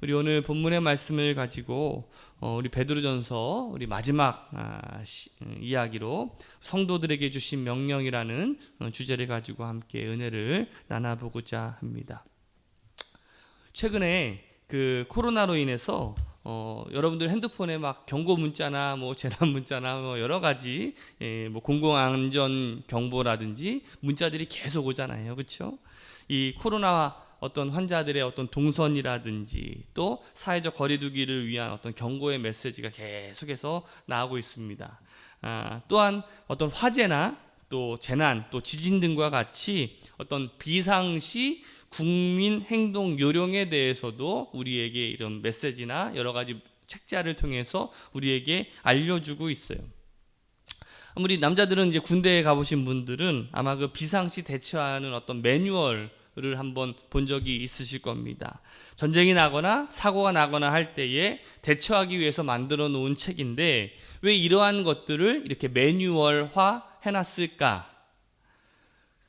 우리 오늘 본문의 말씀을 가지고 우리 베드로전서 우리 마지막 이야기로 성도들에게 주신 명령이라는 주제를 가지고 함께 은혜를 나눠보고자 합니다. 최근에 그 코로나로 인해서 여러분들 핸드폰에 막 경고 문자나 뭐 재난 문자나 뭐 여러 가지 뭐 공공안전 경보라든지 문자들이 계속 오잖아요, 그렇죠? 이 코로나 어떤 환자들의 어떤 동선이라든지 또 사회적 거리두기를 위한 어떤 경고의 메시지가 계속해서 나오고 있습니다. 또한 어떤 화재나 또 재난, 또 지진 등과 같이 어떤 비상시 국민 행동 요령에 대해서도 우리에게 이런 메시지나 여러 가지 책자를 통해서 우리에게 알려주고 있어요. 우리 남자들은 이제 군대에 가보신 분들은 아마 그 비상시 대처하는 어떤 매뉴얼을 한번 본 적이 있으실 겁니다. 전쟁이 나거나 사고가 나거나 할 때에 대처하기 위해서 만들어 놓은 책인데 왜 이러한 것들을 이렇게 매뉴얼화 해놨을까?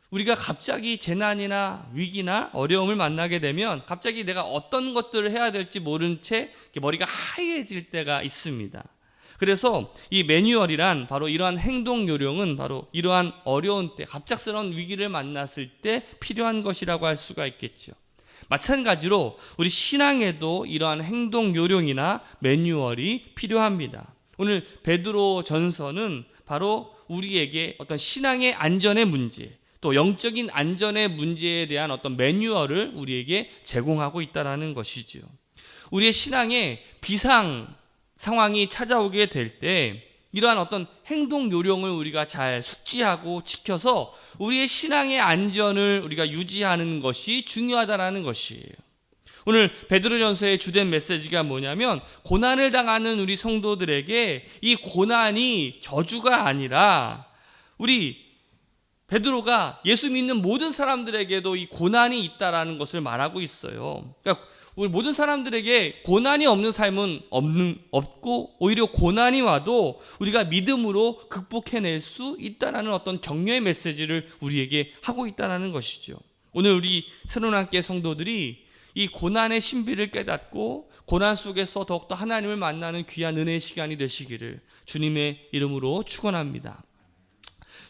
우리가 갑자기 재난이나 위기나 어려움을 만나게 되면 갑자기 내가 어떤 것들을 해야 될지 모른 채 머리가 하얘질 때가 있습니다. 그래서 이 매뉴얼이란 바로 이러한 행동 요령은 바로 이러한 어려운 때, 갑작스러운 위기를 만났을 때 필요한 것이라고 할 수가 있겠죠. 마찬가지로 우리 신앙에도 이러한 행동 요령이나 매뉴얼이 필요합니다. 오늘 베드로 전서는 바로 우리에게 어떤 신앙의 안전의 문제, 또 영적인 안전의 문제에 대한 어떤 매뉴얼을 우리에게 제공하고 있다는 것이죠. 우리의 신앙에 비상 상황이 찾아오게 될 때 이러한 어떤 행동 요령을 우리가 잘 숙지하고 지켜서 우리의 신앙의 안전을 우리가 유지하는 것이 중요하다는 것이에요. 오늘 베드로전서의 주된 메시지가 뭐냐면 고난을 당하는 우리 성도들에게 이 고난이 저주가 아니라 우리 베드로가 예수 믿는 모든 사람들에게도 이 고난이 있다라는 것을 말하고 있어요. 그러니까 우리 모든 사람들에게 고난이 없는 삶은 없고 오히려 고난이 와도 우리가 믿음으로 극복해낼 수 있다는 어떤 격려의 메시지를 우리에게 하고 있다는 것이죠. 오늘 우리 새로운학교 성도들이 이 고난의 신비를 깨닫고 고난 속에서 더욱더 하나님을 만나는 귀한 은혜의 시간이 되시기를 주님의 이름으로 축원합니다.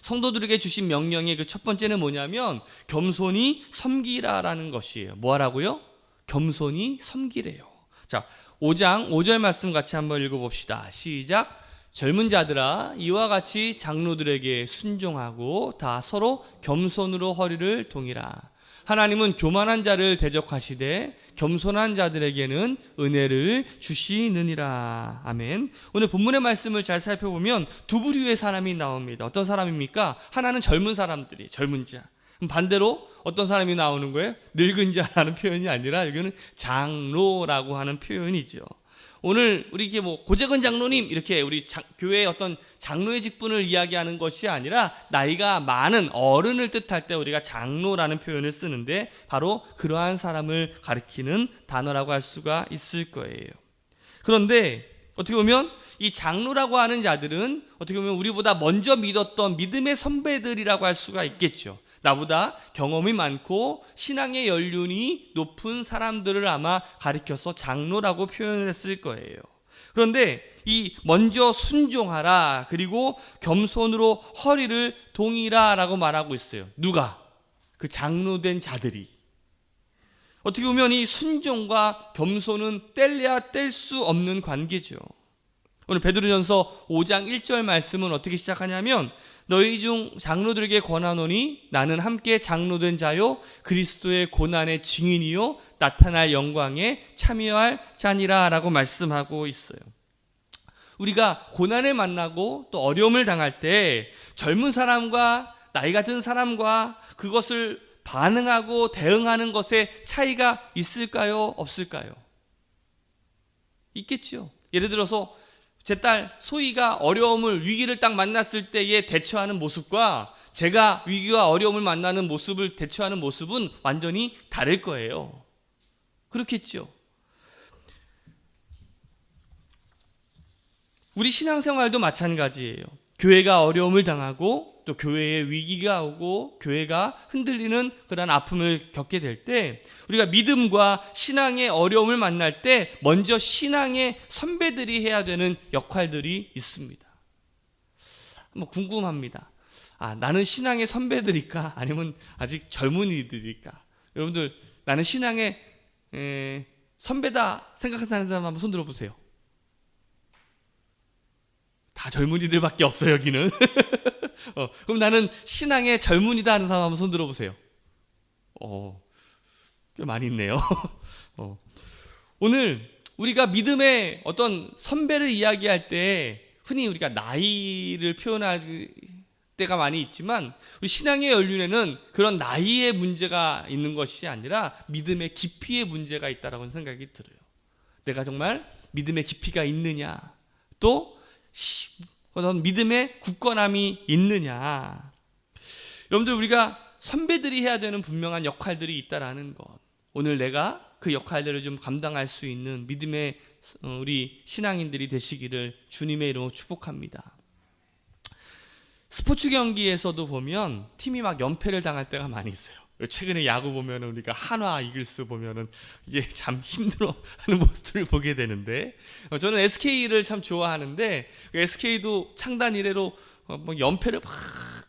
성도들에게 주신 명령의 그 첫 번째는 뭐냐면 겸손히 섬기라라는 것이에요. 뭐 하라고요? 겸손히 섬기래요. 자, 5장 5절 말씀 같이 한번 읽어봅시다. 시작. 젊은 자들아 이와 같이 장로들에게 순종하고 다 서로 겸손으로 허리를 동이라. 하나님은 교만한 자를 대적하시되 겸손한 자들에게는 은혜를 주시느니라. 아멘. 오늘 본문의 말씀을 잘 살펴보면 두 부류의 사람이 나옵니다. 어떤 사람입니까? 하나는 젊은 사람들이, 젊은 자. 반대로 어떤 사람이 나오는 거예요? 늙은 자라는 표현이 아니라 여기는 장로라고 하는 표현이죠. 오늘 우리 이게 뭐 고재근 장로님 이렇게 우리 교회의 어떤 장로의 직분을 이야기하는 것이 아니라 나이가 많은 어른을 뜻할 때 우리가 장로라는 표현을 쓰는데 바로 그러한 사람을 가리키는 단어라고 할 수가 있을 거예요. 그런데 어떻게 보면 이 장로라고 하는 자들은 어떻게 보면 우리보다 먼저 믿었던 믿음의 선배들이라고 할 수가 있겠죠. 나보다 경험이 많고 신앙의 연륜이 높은 사람들을 아마 가리켜서 장로라고 표현을 했을 거예요. 그런데 이 먼저 순종하라 그리고 겸손으로 허리를 동이라 라고 말하고 있어요. 누가? 그 장로된 자들이. 어떻게 보면 이 순종과 겸손은 뗄래야 뗄 수 없는 관계죠. 오늘 베드로전서 5장 1절 말씀은 어떻게 시작하냐면 너희 중 장로들에게 권하노니 나는 함께 장로된 자요 그리스도의 고난의 증인이요 나타날 영광에 참여할 자니라 라고 말씀하고 있어요. 우리가 고난을 만나고 또 어려움을 당할 때 젊은 사람과 나이가 든 사람과 그것을 반응하고 대응하는 것에 차이가 있을까요? 없을까요? 있겠죠. 예를 들어서 제 딸 소희가 어려움을 위기를 딱 만났을 때에 대처하는 모습과 제가 위기와 어려움을 만나는 모습을 대처하는 모습은 완전히 다를 거예요. 그렇겠죠. 우리 신앙생활도 마찬가지예요. 교회가 어려움을 당하고 또 교회에 위기가 오고 교회가 흔들리는 그런 아픔을 겪게 될 때 우리가 믿음과 신앙의 어려움을 만날 때 먼저 신앙의 선배들이 해야 되는 역할들이 있습니다. 뭐 궁금합니다. 나는 신앙의 선배들일까? 아니면 아직 젊은이들일까? 여러분들 나는 신앙의 선배다 생각하는 사람 한번 손 들어보세요. 다 젊은이들밖에 없어요 여기는. 그럼 나는 신앙의 젊은이다 하는 사람 한번 손 들어보세요. 꽤 많이 있네요. 오늘 우리가 믿음의 어떤 선배를 이야기할 때 흔히 우리가 나이를 표현할 때가 많이 있지만 우리 신앙의 연륜에는 그런 나이의 문제가 있는 것이 아니라 믿음의 깊이의 문제가 있다라고 생각이 들어요. 내가 정말 믿음의 깊이가 있느냐, 또 그런 믿음의 굳건함이 있느냐. 여러분들 우리가 선배들이 해야 되는 분명한 역할들이 있다라는 것, 오늘 내가 그 역할들을 좀 감당할 수 있는 믿음의 우리 신앙인들이 되시기를 주님의 이름으로 축복합니다. 스포츠 경기에서도 보면 팀이 막 연패를 당할 때가 많이 있어요. 최근에 야구 보면은 우리가 한화 이글스 보면은 이게 참 힘들어하는 모습을 보게 되는데, 저는 SK를 참 좋아하는데 SK도 창단 이래로 뭐 연패를 막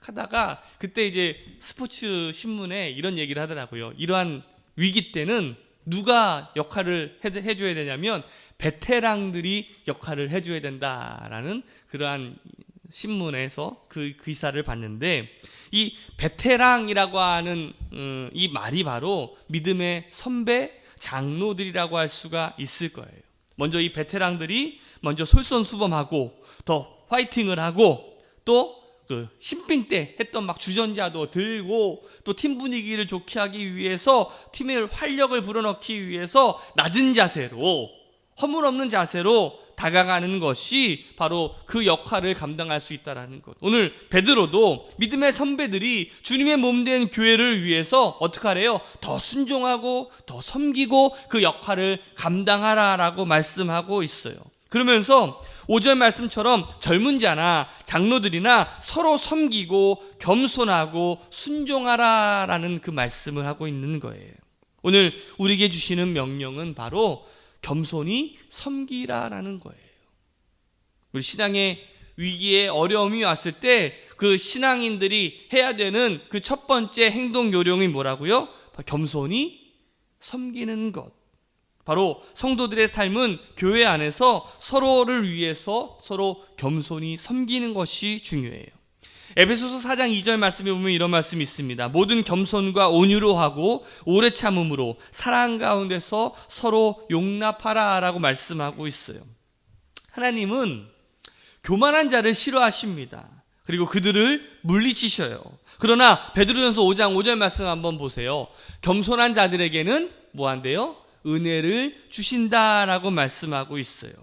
하다가 그때 이제 스포츠 신문에 이런 얘기를 하더라고요. 이러한 위기 때는 누가 역할을 해줘야 되냐면 베테랑들이 역할을 해줘야 된다라는 그러한 신문에서 그 기사를 봤는데, 이 베테랑이라고 하는 이 말이 바로 믿음의 선배, 장로들이라고 할 수가 있을 거예요. 먼저 이 베테랑들이 먼저 솔선수범하고 더 화이팅을 하고, 또 그 신빙 때 했던 막 주전자도 들고, 또 팀 분위기를 좋게 하기 위해서 팀의 활력을 불어넣기 위해서 낮은 자세로, 허물없는 자세로 다가가는 것이 바로 그 역할을 감당할 수 있다는 것. 오늘 베드로도 믿음의 선배들이 주님의 몸된 교회를 위해서 어떻게 하래요? 더 순종하고 더 섬기고 그 역할을 감당하라라고 말씀하고 있어요. 그러면서 5절 말씀처럼 젊은 자나 장로들이나 서로 섬기고 겸손하고 순종하라라는 그 말씀을 하고 있는 거예요. 오늘 우리에게 주시는 명령은 바로 겸손히 섬기라라는 거예요. 우리 신앙의 위기에 어려움이 왔을 때 그 신앙인들이 해야 되는 그 첫 번째 행동 요령이 뭐라고요? 겸손히 섬기는 것. 바로 성도들의 삶은 교회 안에서 서로를 위해서 서로 겸손히 섬기는 것이 중요해요. 에베소서 4장 2절 말씀에 보면 이런 말씀이 있습니다. 모든 겸손과 온유로 하고 오래 참음으로 사랑 가운데서 서로 용납하라라고 말씀하고 있어요. 하나님은 교만한 자를 싫어하십니다. 그리고 그들을 물리치셔요. 그러나 베드로전서 5장 5절 말씀 한번 보세요. 겸손한 자들에게는 뭐 한대요? 은혜를 주신다라고 말씀하고 있어요.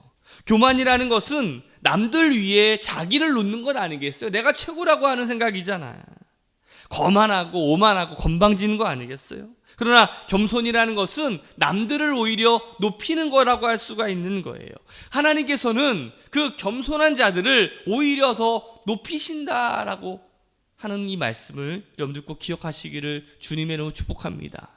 교만이라는 것은 남들 위에 자기를 놓는 것 아니겠어요? 내가 최고라고 하는 생각이잖아요. 거만하고 오만하고 건방지는 거 아니겠어요? 그러나 겸손이라는 것은 남들을 오히려 높이는 거라고 할 수가 있는 거예요. 하나님께서는 그 겸손한 자들을 오히려 더 높이신다라고 하는 이 말씀을 여러분들 꼭 기억하시기를 주님의 이름으로 축복합니다.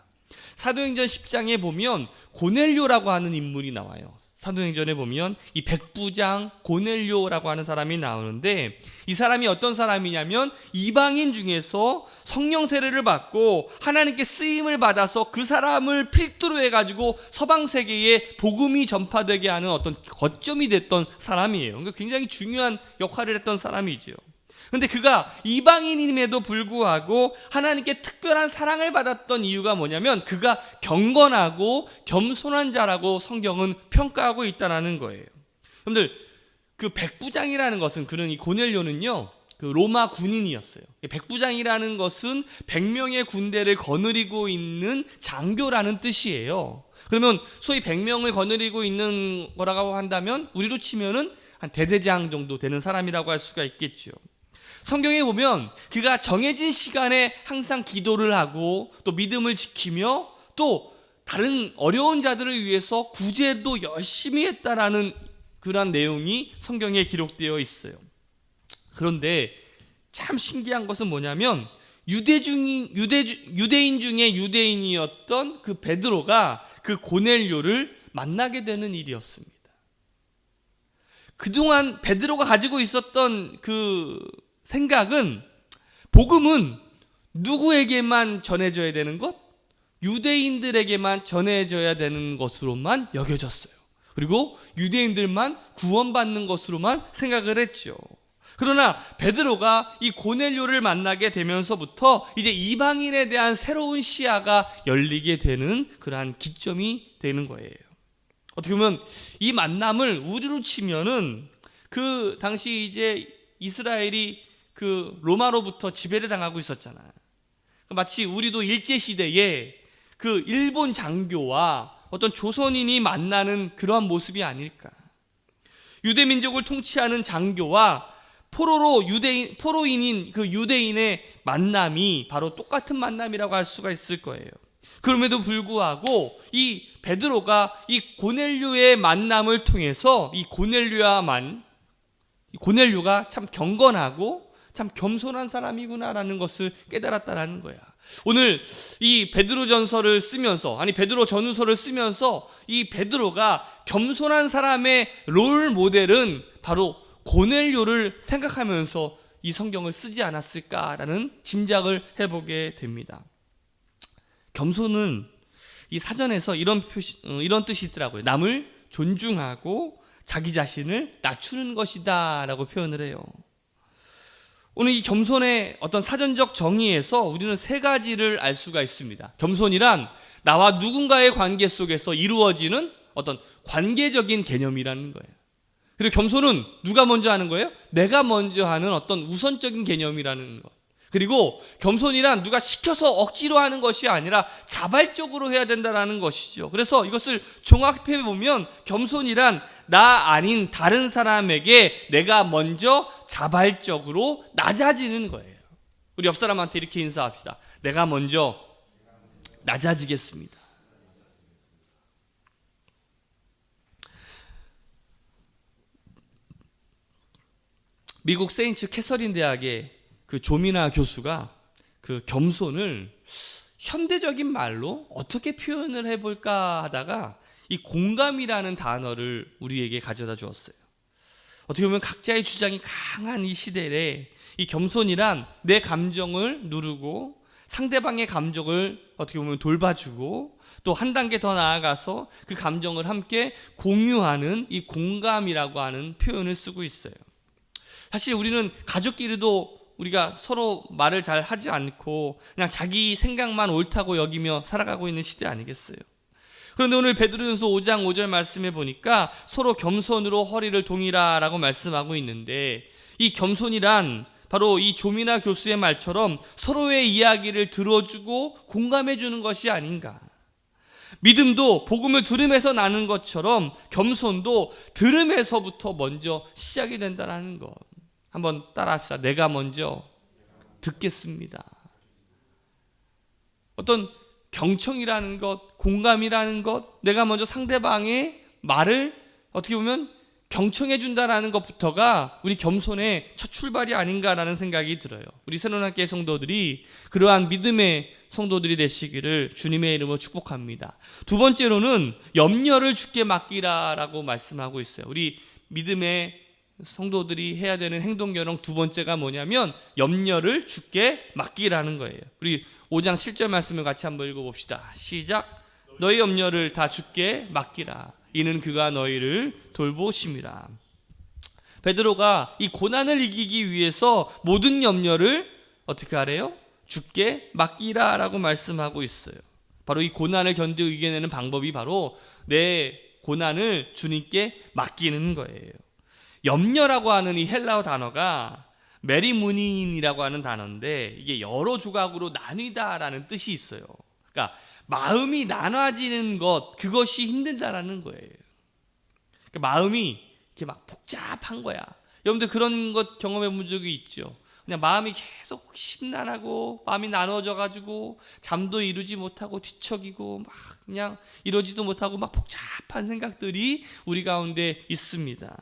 사도행전 10장에 보면 고넬료라고 하는 인물이 나와요. 사도행전에 보면 이 백부장 고넬료라고 하는 사람이 나오는데, 이 사람이 어떤 사람이냐면 이방인 중에서 성령 세례를 받고 하나님께 쓰임을 받아서 그 사람을 필두로 해가지고 서방 세계에 복음이 전파되게 하는 어떤 거점이 됐던 사람이에요. 그러니까 굉장히 중요한 역할을 했던 사람이죠. 그런데 그가 이방인임에도 불구하고 하나님께 특별한 사랑을 받았던 이유가 뭐냐면 그가 경건하고 겸손한 자라고 성경은 평가하고 있다는 거예요. 여러분들, 그 백부장이라는 것은, 그런 이 고넬료는요, 그 로마 군인이었어요. 백부장이라는 것은 100명의 군대를 거느리고 있는 장교라는 뜻이에요. 그러면 소위 100명을 거느리고 있는 거라고 한다면 우리로 치면은 한 대대장 정도 되는 사람이라고 할 수가 있겠죠. 성경에 보면 그가 정해진 시간에 항상 기도를 하고 또 믿음을 지키며 또 다른 어려운 자들을 위해서 구제도 열심히 했다라는 그런 내용이 성경에 기록되어 있어요. 그런데 참 신기한 것은 뭐냐면 유대인 중에 유대인이었던 그 베드로가 그 고넬료를 만나게 되는 일이었습니다. 그동안 베드로가 가지고 있었던 그 생각은 복음은 누구에게만 전해져야 되는 것? 유대인들에게만 전해져야 되는 것으로만 여겨졌어요. 그리고 유대인들만 구원받는 것으로만 생각을 했죠. 그러나 베드로가 이 고넬료를 만나게 되면서부터 이제 이방인에 대한 새로운 시야가 열리게 되는 그러한 기점이 되는 거예요. 어떻게 보면 이 만남을 우리로 치면은 그 당시 이제 이스라엘이 그 로마로부터 지배를 당하고 있었잖아요. 마치 우리도 일제시대에 그 일본 장교와 어떤 조선인이 만나는 그러한 모습이 아닐까. 유대민족을 통치하는 장교와 포로인인 그 유대인의 만남이 바로 똑같은 만남이라고 할 수가 있을 거예요. 그럼에도 불구하고 이 베드로가 이 고넬료의 만남을 통해서 이 고넬료가 참 경건하고 참 겸손한 사람이구나라는 것을 깨달았다라는 거야. 오늘 이 베드로전서를 쓰면서 베드로전후서를 쓰면서 이 베드로가 겸손한 사람의 롤 모델은 바로 고넬료를 생각하면서 이 성경을 쓰지 않았을까라는 짐작을 해보게 됩니다. 겸손은 이 사전에서 이런 뜻이 있더라고요. 남을 존중하고 자기 자신을 낮추는 것이다 라고 표현을 해요. 오늘 이 겸손의 어떤 사전적 정의에서 우리는 세 가지를 알 수가 있습니다. 겸손이란 나와 누군가의 관계 속에서 이루어지는 어떤 관계적인 개념이라는 거예요. 그리고 겸손은 누가 먼저 하는 거예요? 내가 먼저 하는 어떤 우선적인 개념이라는 것. 그리고 겸손이란 누가 시켜서 억지로 하는 것이 아니라 자발적으로 해야 된다는 것이죠. 그래서 이것을 종합해 보면 겸손이란 나 아닌 다른 사람에게 내가 먼저 자발적으로 낮아지는 거예요. 우리 옆 사람한테 이렇게 인사합시다. 내가 먼저 낮아지겠습니다. 미국 세인트 캐서린 대학의 그 조미나 교수가 그 겸손을 현대적인 말로 어떻게 표현을 해볼까 하다가 이 공감이라는 단어를 우리에게 가져다 주었어요. 어떻게 보면 각자의 주장이 강한 이 시대에 이 겸손이란 내 감정을 누르고 상대방의 감정을 어떻게 보면 돌봐주고 또 한 단계 더 나아가서 그 감정을 함께 공유하는 이 공감이라고 하는 표현을 쓰고 있어요. 사실 우리는 가족끼리도 우리가 서로 말을 잘 하지 않고 그냥 자기 생각만 옳다고 여기며 살아가고 있는 시대 아니겠어요? 그런데 오늘 베드로전서 5장 5절 말씀에 보니까 서로 겸손으로 허리를 동이라라고 말씀하고 있는데 이 겸손이란 바로 이 조미나 교수의 말처럼 서로의 이야기를 들어주고 공감해 주는 것이 아닌가. 믿음도 복음을 들음에서 나는 것처럼 겸손도 들음에서부터 먼저 시작이 된다는 것. 한번 따라합시다. 내가 먼저 듣겠습니다. 어떤 경청이라는 것, 공감이라는 것, 내가 먼저 상대방의 말을 어떻게 보면 경청해 준다라는 것부터가 우리 겸손의 첫 출발이 아닌가라는 생각이 들어요. 우리 새로운학교의 성도들이 그러한 믿음의 성도들이 되시기를 주님의 이름으로 축복합니다. 두 번째로는 염려를 주께 맡기라라고 말씀하고 있어요. 우리 믿음의 성도들이 해야 되는 행동결혼 두 번째가 뭐냐면 염려를 주께 맡기라는 거예요. 우리 5장 7절 말씀을 같이 한번 읽어봅시다. 시작. 너희 염려를 다 주께 맡기라. 이는 그가 너희를 돌보심이라. 베드로가 이 고난을 이기기 위해서 모든 염려를 어떻게 하래요? 주께 맡기라라고 말씀하고 있어요. 바로 이 고난을 견디고 이겨내는 방법이 바로 내 고난을 주님께 맡기는 거예요. 염려라고 하는 이 헬라어 단어가 메리무닌이라고 하는 단어인데 이게 여러 조각으로 나뉘다라는 뜻이 있어요. 그러니까 마음이 나눠지는 것, 그것이 힘들다라는 거예요. 그러니까 마음이 이렇게 막 복잡한 거야. 여러분들 그런 것 경험해 본 적이 있죠? 그냥 마음이 계속 심란하고 마음이 나눠져가지고 잠도 이루지 못하고 뒤척이고 막 그냥 이러지도 못하고 막 복잡한 생각들이 우리 가운데 있습니다.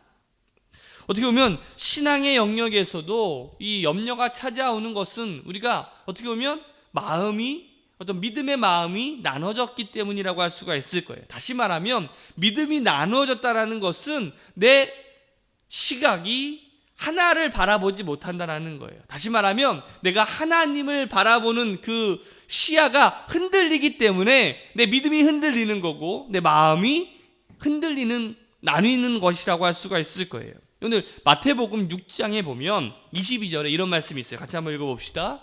어떻게 보면 신앙의 영역에서도 이 염려가 찾아오는 것은 우리가 어떻게 보면 어떤 믿음의 마음이 나눠졌기 때문이라고 할 수가 있을 거예요. 다시 말하면 믿음이 나눠졌다는 것은 내 시각이 하나를 바라보지 못한다는 거예요. 다시 말하면 내가 하나님을 바라보는 그 시야가 흔들리기 때문에 내 믿음이 흔들리는 거고 내 마음이 나뉘는 것이라고 할 수가 있을 거예요. 오늘 마태복음 6장에 보면 22절에 이런 말씀이 있어요. 같이 한번 읽어봅시다.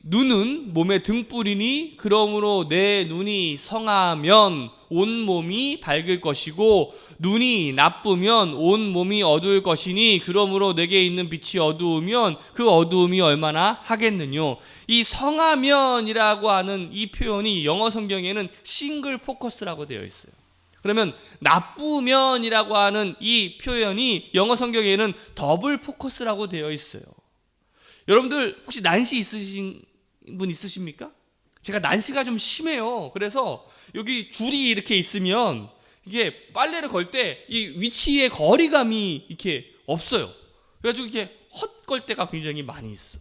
눈은 몸의 등불이니 그러므로 내 눈이 성하면 온 몸이 밝을 것이고 눈이 나쁘면 온 몸이 어두울 것이니 그러므로 내게 있는 빛이 어두우면 그 어두움이 얼마나 하겠느뇨. 이 성하면이라고 하는 이 표현이 영어 성경에는 싱글 포커스라고 되어 있어요. 그러면 나쁘면이라고 하는 이 표현이 영어 성경에는 더블 포커스라고 되어 있어요. 여러분들 혹시 난시 있으신 분 있으십니까? 제가 난시가 좀 심해요. 그래서 여기 줄이 이렇게 있으면 이게 빨래를 걸 때 이 위치의 거리감이 이렇게 없어요. 그래가지고 이렇게 헛걸 때가 굉장히 많이 있어.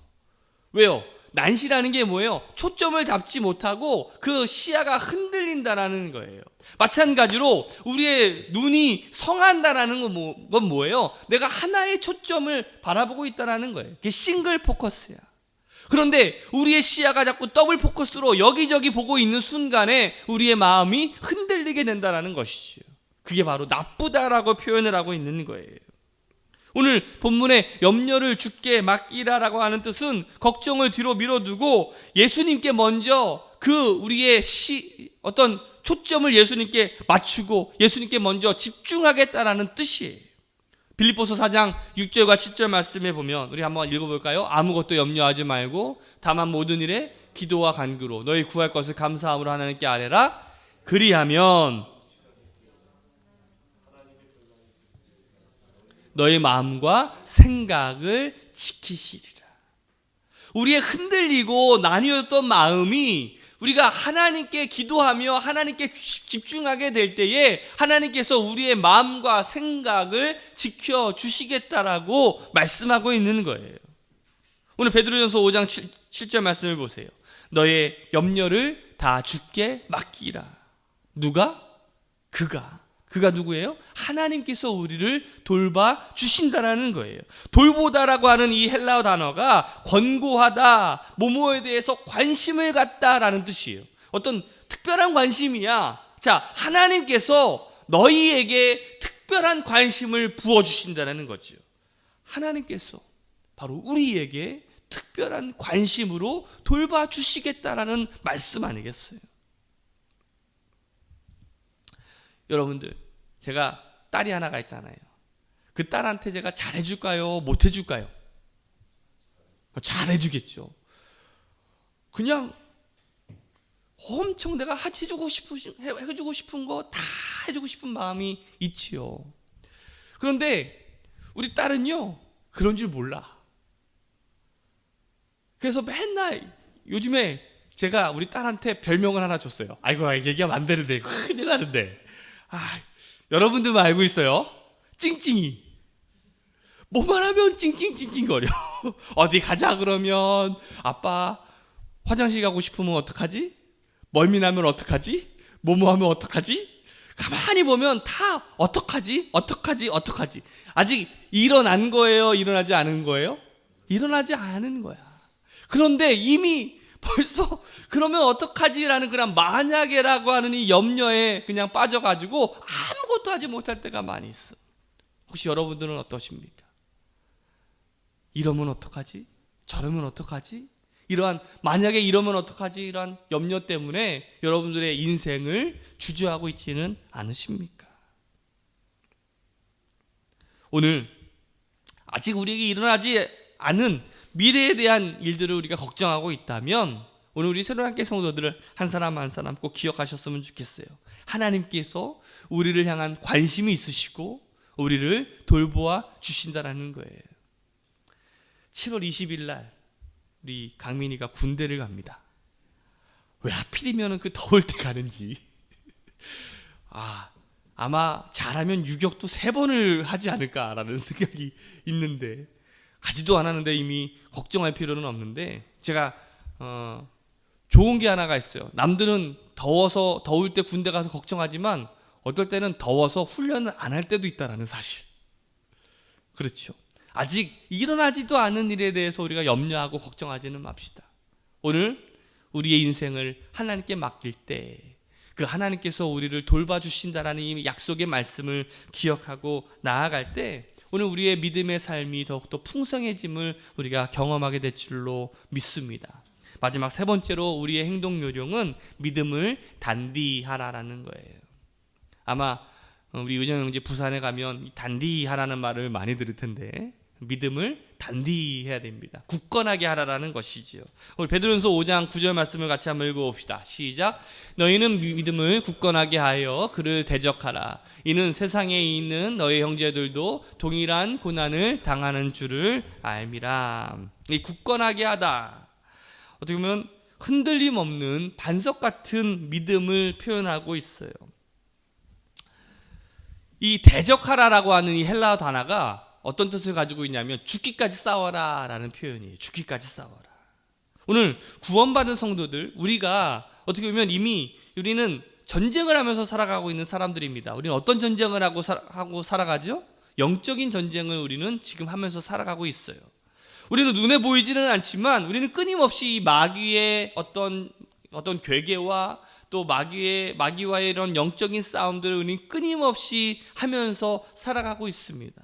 왜요? 난시라는 게 뭐예요? 초점을 잡지 못하고 그 시야가 흔들린다라는 거예요. 마찬가지로 우리의 눈이 성한다라는 건 뭐예요? 내가 하나의 초점을 바라보고 있다라는 거예요. 그게 싱글 포커스야. 그런데 우리의 시야가 자꾸 더블 포커스로 여기저기 보고 있는 순간에 우리의 마음이 흔들리게 된다라는 것이죠. 그게 바로 나쁘다라고 표현을 하고 있는 거예요. 오늘 본문에 염려를 주께 맡기라라고 하는 뜻은 걱정을 뒤로 밀어두고 예수님께 먼저 우리의 어떤 초점을 예수님께 맞추고 예수님께 먼저 집중하겠다라는 뜻이에요. 빌립보서 4장 6절과 7절 말씀에 보면 우리 한번 읽어볼까요? 아무것도 염려하지 말고 다만 모든 일에 기도와 간구로 너희 구할 것을 감사함으로 하나님께 아뢰라. 그리하면 너의 마음과 생각을 지키시리라. 우리의 흔들리고 나뉘었던 마음이 우리가 하나님께 기도하며 하나님께 집중하게 될 때에 하나님께서 우리의 마음과 생각을 지켜주시겠다라고 말씀하고 있는 거예요. 오늘 베드로전서 5장 7절 말씀을 보세요. 너의 염려를 다 주께 맡기라. 누가? 그가 누구예요? 하나님께서 우리를 돌봐 주신다라는 거예요. 돌보다라고 하는 이 헬라어 단어가 권고하다, 모모에 대해서 관심을 갖다라는 뜻이에요. 어떤 특별한 관심이야. 자, 하나님께서 너희에게 특별한 관심을 부어주신다는 거죠. 하나님께서 바로 우리에게 특별한 관심으로 돌봐 주시겠다라는 말씀 아니겠어요? 여러분들, 제가 딸이 하나가 있잖아요. 그 딸한테 제가 잘해줄까요? 못해줄까요? 잘해주겠죠. 그냥 엄청 내가 해주고 싶은 거 다 해주고 싶은 마음이 있지요. 그런데 우리 딸은요, 그런 줄 몰라. 그래서 맨날 요즘에 제가 우리 딸한테 별명을 하나 줬어요. 아이고, 얘기하면 안 되는데, 큰일 나는데. 여러분들만 알고 있어요. 찡찡이. 뭐만 하면 찡찡찡찡거려. 어디 가자 그러면 아빠 화장실 가고 싶으면 어떡하지? 멀미 나면 어떡하지? 뭐뭐 하면 어떡하지? 가만히 보면 다 어떡하지? 아직 일어난 거예요? 일어나지 않은 거예요? 일어나지 않은 거야. 그런데 이미 벌써 그러면 어떡하지라는 그런 만약에라고 하는 이 염려에 그냥 빠져가지고 아무것도 하지 못할 때가 많이 있어. 혹시 여러분들은 어떠십니까? 이러면 어떡하지? 저러면 어떡하지? 만약에 이러면 어떡하지? 이러한 염려 때문에 여러분들의 인생을 주저하고 있지는 않으십니까? 오늘 아직 우리에게 일어나지 않은 미래에 대한 일들을 우리가 걱정하고 있다면 오늘 우리 새로운학교 성도들을 한 사람 한 사람 꼭 기억하셨으면 좋겠어요. 하나님께서 우리를 향한 관심이 있으시고 우리를 돌보아 주신다라는 거예요. 7월 20일 날 우리 강민이가 군대를 갑니다. 왜 하필이면 그 더울 때 가는지. 아마 잘하면 유격도 3번을 하지 않을까라는 생각이 있는데, 가지도 않았는데 이미 걱정할 필요는 없는데, 제가 좋은 게 하나가 있어요. 남들은 더울 때 군대 가서 걱정하지만 어떨 때는 더워서 훈련을 안 할 때도 있다라는 사실. 그렇죠. 아직 일어나지도 않은 일에 대해서 우리가 염려하고 걱정하지는 맙시다. 오늘 우리의 인생을 하나님께 맡길 때 그 하나님께서 우리를 돌봐주신다라는 이 약속의 말씀을 기억하고 나아갈 때 오늘 우리의 믿음의 삶이 더욱더 풍성해짐을 우리가 경험하게 될 줄로 믿습니다. 마지막 3번째로 우리의 행동 요령은 믿음을 단디하라라는 거예요. 아마 우리 의정 형제 부산에 가면 단디하라는 말을 많이 들을 텐데, 믿음을 단디해야 됩니다. 굳건하게 하라라는 것이지요. 우리 베드로전서 5장 9절 말씀을 같이 한번 읽어봅시다. 시작. 너희는 믿음을 굳건하게 하여 그를 대적하라. 이는 세상에 있는 너희 형제들도 동일한 고난을 당하는 줄을 알미라. 이 굳건하게 하다, 어떻게 보면 흔들림 없는 반석 같은 믿음을 표현하고 있어요. 이 대적하라라고 하는 이 헬라어 단어가 어떤 뜻을 가지고 있냐면 죽기까지 싸워라 라는 표현이에요. 죽기까지 싸워라. 오늘 구원받은 성도들, 우리가 어떻게 보면 이미 우리는 전쟁을 하면서 살아가고 있는 사람들입니다. 우리는 어떤 전쟁을 하고 살아가죠? 영적인 전쟁을 우리는 지금 하면서 살아가고 있어요. 우리는 눈에 보이지는 않지만 우리는 끊임없이 이 마귀의 어떤 괴계와 또 마귀와의 이런 영적인 싸움들을 우리는 끊임없이 하면서 살아가고 있습니다.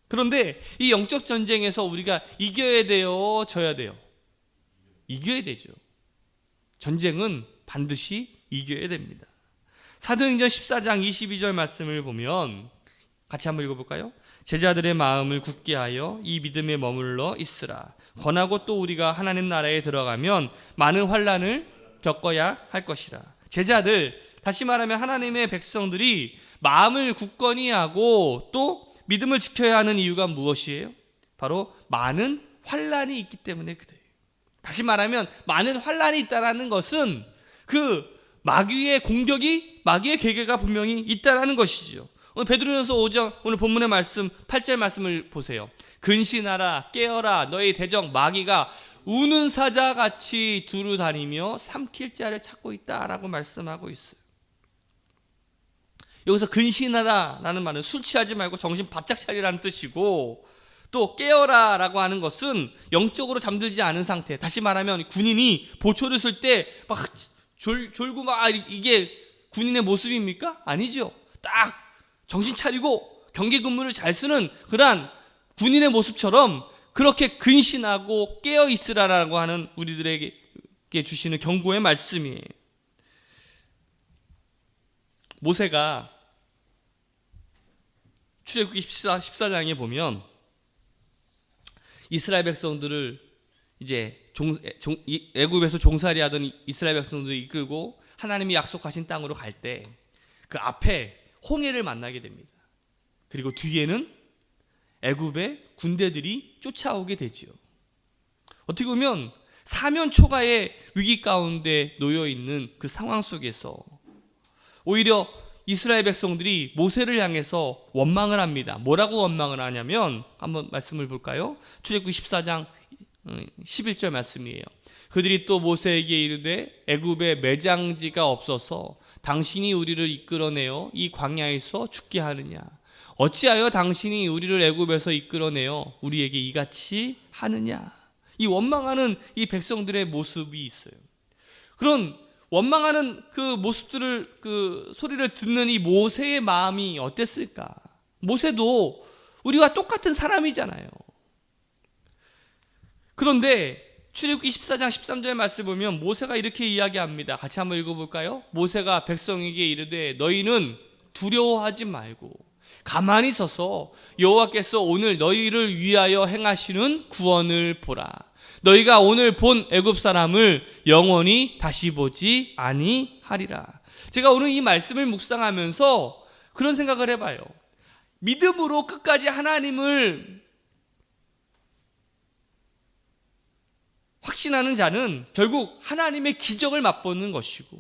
그런데 이 영적 전쟁에서 우리가 이겨야 돼요, 져야 돼요? 이겨야 되죠. 전쟁은 반드시 이겨야 됩니다. 사도행전 14장 22절 말씀을 보면 같이 한번 읽어볼까요? 제자들의 마음을 굳게 하여 이 믿음에 머물러 있으라. 권하고 또 우리가 하나님 나라에 들어가면 많은 환난을 겪어야 할 것이라. 제자들, 다시 말하면 하나님의 백성들이 마음을 굳건히 하고 또 믿음을 지켜야 하는 이유가 무엇이에요? 바로 많은 환난이 있기 때문에 그래요. 다시 말하면 많은 환난이 있다는 것은 그 마귀의 공격이, 마귀의 계계가 분명히 있다는 것이죠. 오늘 베드로전서 5장 오늘 본문의 말씀 8절 말씀을 보세요. 근신하라, 깨어라, 너희 대적 마귀가 우는 사자같이 두루 다니며 삼킬 자를 찾고 있다라고 말씀하고 있어요. 여기서 근신하라라는 말은 술 취하지 말고 정신 바짝 차리라는 뜻이고, 또 깨어라라고 하는 것은 영적으로 잠들지 않은 상태. 다시 말하면 군인이 보초를 쓸 때 막 졸고 막 이게 군인의 모습입니까? 아니죠. 딱 정신 차리고 경계 근무를 잘 쓰는 그러한 군인의 모습처럼 그렇게 근신하고 깨어 있으라라고 하는 우리들에게 주시는 경고의 말씀이에요. 모세가 출애굽기 14장에 보면 이스라엘 백성들을 이제 애굽에서 종살이 하던 이스라엘 백성들을 이끌고 하나님이 약속하신 땅으로 갈 때 그 앞에 홍해를 만나게 됩니다. 그리고 뒤에는 애굽의 군대들이 쫓아오게 되지요. 어떻게 보면 사면 초가의 위기 가운데 놓여 있는 그 상황 속에서 오히려 이스라엘 백성들이 모세를 향해서 원망을 합니다. 뭐라고 원망을 하냐면 한번 말씀을 볼까요? 출애굽기 14장 11절 말씀이에요. 그들이 또 모세에게 이르되 애굽에 매장지가 없어서 당신이 우리를 이끌어내어 이 광야에서 죽게 하느냐? 어찌하여 당신이 우리를 애굽에서 이끌어내어 우리에게 이같이 하느냐? 이 원망하는 이 백성들의 모습이 있어요. 그런 원망하는 그 모습들을, 그 소리를 듣는 이 모세의 마음이 어땠을까? 모세도 우리와 똑같은 사람이잖아요. 그런데 출애굽기 14장 13절 말씀 보면 모세가 이렇게 이야기합니다. 같이 한번 읽어볼까요? 모세가 백성에게 이르되 너희는 두려워하지 말고 가만히 서서 여호와께서 오늘 너희를 위하여 행하시는 구원을 보라. 너희가 오늘 본 애굽 사람을 영원히 다시 보지 아니하리라. 제가 오늘 이 말씀을 묵상하면서 그런 생각을 해봐요. 믿음으로 끝까지 하나님을 확신하는 자는 결국 하나님의 기적을 맛보는 것이고,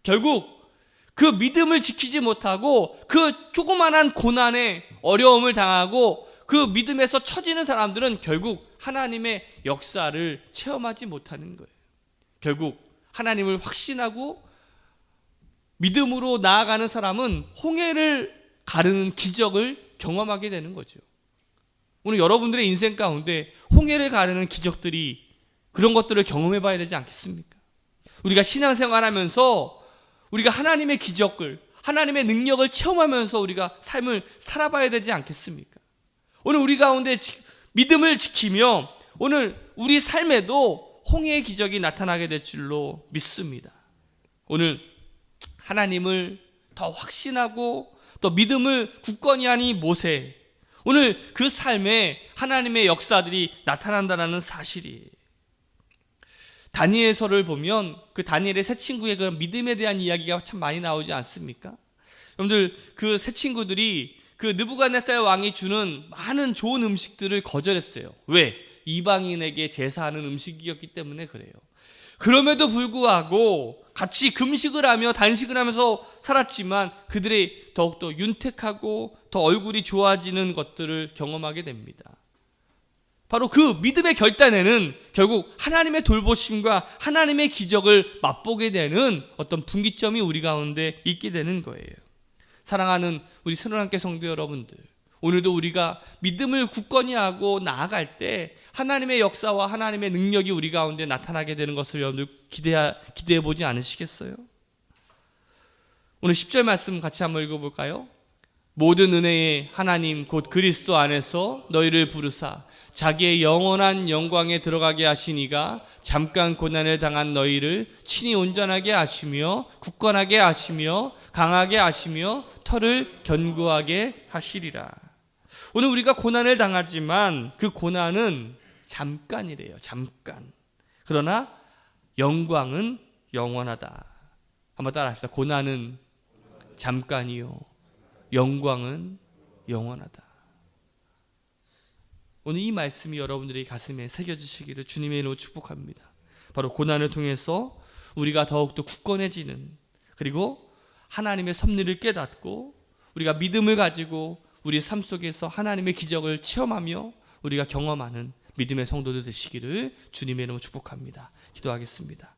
결국 그 믿음을 지키지 못하고 그 조그만한 고난에 어려움을 당하고 그 믿음에서 처지는 사람들은 결국 하나님의 역사를 체험하지 못하는 거예요. 결국 하나님을 확신하고 믿음으로 나아가는 사람은 홍해를 가르는 기적을 경험하게 되는 거죠. 오늘 여러분들의 인생 가운데 홍해를 가르는 기적들이 그런 것들을 경험해 봐야 되지 않겠습니까? 우리가 신앙생활하면서 우리가 하나님의 기적을, 하나님의 능력을 체험하면서 우리가 삶을 살아봐야 되지 않겠습니까? 오늘 우리 가운데 믿음을 지키며 오늘 우리 삶에도 홍해의 기적이 나타나게 될 줄로 믿습니다. 오늘 하나님을 더 확신하고 또 믿음을 굳건히 하니 모세, 오늘 그 삶에 하나님의 역사들이 나타난다는 사실이에요. 다니엘서를 보면 그 다니엘의 세 친구의 그런 믿음에 대한 이야기가 참 많이 나오지 않습니까? 여러분들 그 세 친구들이 그 느부갓네살 왕이 주는 많은 좋은 음식들을 거절했어요. 왜? 이방인에게 제사하는 음식이었기 때문에 그래요. 그럼에도 불구하고 같이 금식을 하며 단식을 하면서 살았지만 그들이 더욱더 윤택하고 더 얼굴이 좋아지는 것들을 경험하게 됩니다. 바로 그 믿음의 결단에는 결국 하나님의 돌보심과 하나님의 기적을 맛보게 되는 어떤 분기점이 우리 가운데 있게 되는 거예요. 사랑하는 우리 새로운교회 성도 여러분들, 오늘도 우리가 믿음을 굳건히 하고 나아갈 때 하나님의 역사와 하나님의 능력이 우리 가운데 나타나게 되는 것을 여러분들 기대해 보지 않으시겠어요? 오늘 10절 말씀 같이 한번 읽어볼까요? 모든 은혜의 하나님 곧 그리스도 안에서 너희를 부르사 자기의 영원한 영광에 들어가게 하시니가 잠깐 고난을 당한 너희를 친히 온전하게 하시며 굳건하게 하시며 강하게 하시며 터를 견고하게 하시리라. 오늘 우리가 고난을 당하지만 그 고난은 잠깐이래요. 잠깐. 그러나 영광은 영원하다. 한번 따라 합시다. 고난은 잠깐이요, 영광은 영원하다. 오늘 이 말씀이 여러분들의 가슴에 새겨지시기를 주님의 이름으로 축복합니다. 바로 고난을 통해서 우리가 더욱더 굳건해지는, 그리고 하나님의 섭리를 깨닫고 우리가 믿음을 가지고 우리 삶 속에서 하나님의 기적을 체험하며 우리가 경험하는 믿음의 성도들 되시기를 주님의 이름으로 축복합니다. 기도하겠습니다.